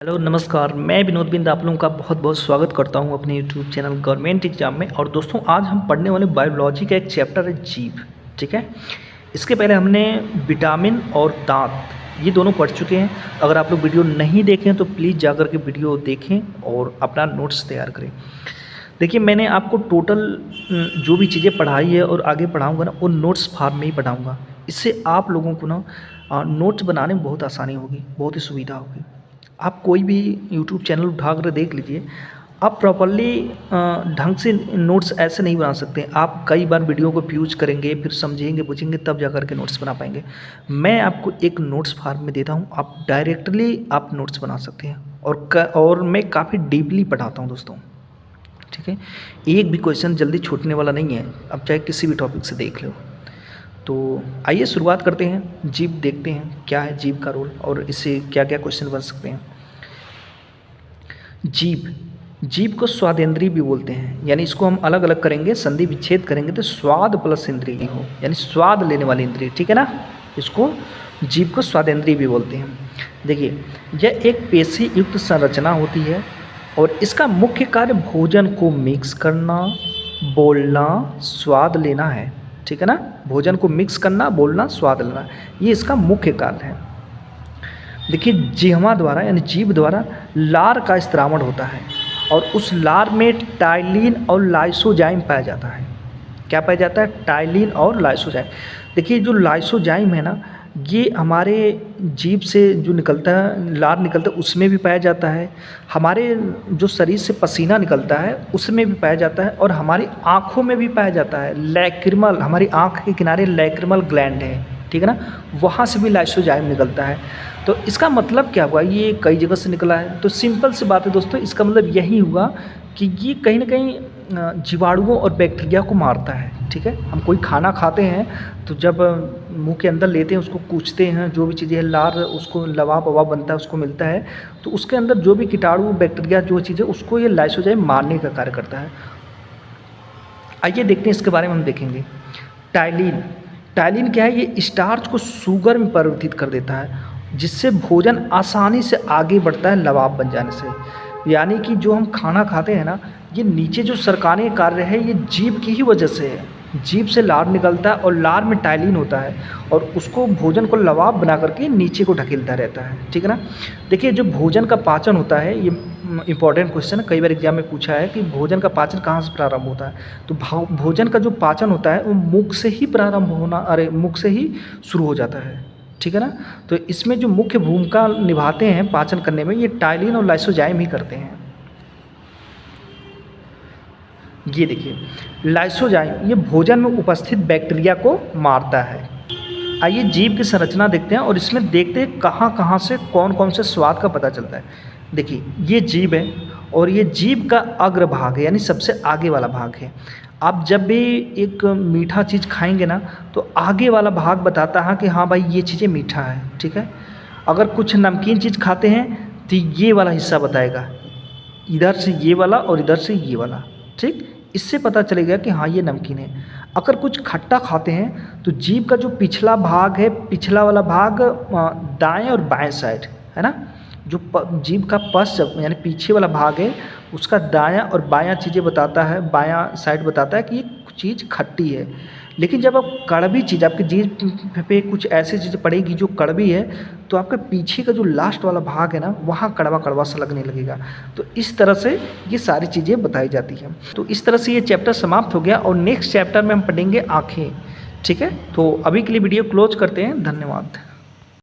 Hello नमस्कार, मैं विनोद बिंद आप लोगों का बहुत बहुत स्वागत करता हूं अपने यूट्यूब चैनल गवर्नमेंट एग्जाम में। और दोस्तों आज हम पढ़ने वाले बायोलॉजी का एक चैप्टर है जीव। ठीक है, इसके पहले हमने विटामिन और दांत ये दोनों पढ़ चुके हैं। अगर आप लोग वीडियो नहीं देखें तो प्लीज़ जाकर के वीडियो देखें और अपना नोट्स तैयार करें। देखिए, मैंने आपको टोटल जो भी चीज़ें पढ़ाई है और आगे पढ़ाऊँगा ना, वो नोट्स फॉर्म में ही पढ़ाऊँगा। इससे आप लोगों को ना नोट्स बनाने में बहुत आसानी होगी, बहुत ही सुविधा होगी। आप कोई भी यूट्यूब चैनल उठा कर देख लीजिए, आप प्रॉपरली ढंग से नोट्स ऐसे नहीं बना सकते। आप कई बार वीडियो को व्यूज करेंगे, फिर समझेंगे बुझेंगे, तब जा कर के नोट्स बना पाएंगे। मैं आपको एक नोट्स फॉर्म में देता हूँ, आप डायरेक्टली आप नोट्स बना सकते हैं। और मैं काफ़ी डीपली पढ़ाता हूँ दोस्तों। ठीक है, एक भी क्वेश्चन जल्दी छूटने वाला नहीं है, अब चाहे किसी भी टॉपिक से देख लो। तो आइए शुरुआत करते हैं। जीव देखते हैं क्या है जीव का रोल और इससे क्या क्या क्वेश्चन बन सकते हैं। जीव को स्वादेंद्रीय भी बोलते हैं, यानी इसको हम अलग अलग करेंगे, संधि विच्छेद करेंगे तो स्वाद प्लस इंद्रिय हो, यानी स्वाद लेने वाली इंद्रिय। ठीक है ना, इसको जीव को स्वादेंद्रीय भी बोलते हैं। देखिए, यह एक पेशी युक्त संरचना होती है और इसका मुख्य कार्य भोजन को मिक्स करना, बोलना, स्वाद लेना है। ठीक है ना, भोजन को मिक्स करना, बोलना, स्वाद लेना, ये इसका मुख्य कार्य है। देखिए, जिह्वा द्वारा यानी जीभ द्वारा लार का स्त्रावण होता है और उस लार में टाइलिन और लाइसोजाइम पाया जाता है। क्या पाया जाता है? टाइलिन और लाइसोजाइम। देखिए, जो लाइसोजाइम है ना, ये हमारे जीभ से जो निकलता है, लार निकलता है, उसमें भी पाया जाता है। हमारे जो शरीर से पसीना निकलता है उसमें भी पाया जाता है और हमारी आँखों में भी पाया जाता है। लैक्रिमल, हमारी आँख के किनारे लैक्रिमल ग्लैंड है, ठीक है ना, वहाँ से भी लाइसोजाइम निकलता है। तो इसका मतलब क्या हुआ? ये कई जगह से निकला है। तो सिंपल सी बात है दोस्तों, इसका मतलब यही हुआ कि ये कहीं ना कहीं जीवाणुओं और बैक्टीरिया को मारता है। ठीक है, हम कोई खाना खाते हैं तो जब मुंह के अंदर लेते हैं, उसको कूचते हैं, जो भी चीज़ें लार, उसको लबाब वबाब बनता है, उसको मिलता है, तो उसके अंदर जो भी कीटाणु बैक्टीरिया जो चीज़ें, उसको ये लाइसोजाइम मारने का कार्य करता है। आइए देखते हैं, इसके बारे में हम देखेंगे। टाइलिन, टाइलिन क्या है? ये स्टार्च को शुगर में परिवर्तित कर देता है, जिससे भोजन आसानी से आगे बढ़ता है लबाब बन जाने से। यानी कि जो हम खाना खाते हैं ना, ये नीचे जो सरकाने का कार्य है, ये जीभ की ही वजह से है। जीभ से लार निकलता है और लार में टाइलिन होता है और उसको भोजन को लबाब बना करके नीचे को ढकेलता रहता है। ठीक है ना। देखिए, जो भोजन का पाचन होता है, ये इंपॉर्टेंट क्वेश्चन है, कई बार एग्जाम में पूछा है कि भोजन का पाचन कहाँ से प्रारंभ होता है। तो भोजन का जो पाचन होता है वो मुख से ही प्रारंभ होना, मुख से ही शुरू हो जाता है। ठीक है ना। तो इसमें जो मुख्य भूमिका निभाते हैं पाचन करने में, ये टाइलिन और लाइसोजाइम ही करते हैं। ये देखिए, लाइसोजाइम ये भोजन में उपस्थित बैक्टीरिया को मारता है। आइए जीभ की संरचना देखते हैं और इसमें देखते हैं कहाँ कहाँ से कौन कौन से स्वाद का पता चलता है। देखिए, ये जीभ है और ये जीभ का अग्रभाग है, यानी सबसे आगे वाला भाग है। आप जब भी एक मीठा चीज़ खाएंगे ना, तो आगे वाला भाग बताता है कि हाँ भाई, ये चीज़ें मीठा है। ठीक है, अगर कुछ नमकीन चीज़ खाते हैं तो ये वाला हिस्सा बताएगा, इधर से ये वाला और इधर से ये वाला। ठीक, इससे पता चलेगा कि हाँ ये नमकीन है। अगर कुछ खट्टा खाते हैं तो जीभ का जो पिछला भाग है, पिछला वाला भाग दाएं और बाएं साइड है ना, जो जीभ का पश्च यानी पीछे वाला भाग है, उसका दायां और बायां चीज़ें बताता है, बायां साइड बताता है कि ये चीज़ खट्टी है। लेकिन जब आप कड़वी चीज़, आपकी जीभ पे कुछ ऐसी चीज़ें पड़ेगी जो कड़वी है, तो आपके पीछे का जो लास्ट वाला भाग है ना, वहाँ कड़वा कड़वा सा लगने लगेगा। तो इस तरह से ये सारी चीज़ें बताई जाती हैं। तो इस तरह से ये चैप्टर समाप्त हो गया और नेक्स्ट चैप्टर में हम पढ़ेंगे आँखें। ठीक है, तो अभी के लिए वीडियो क्लोज करते हैं। धन्यवाद।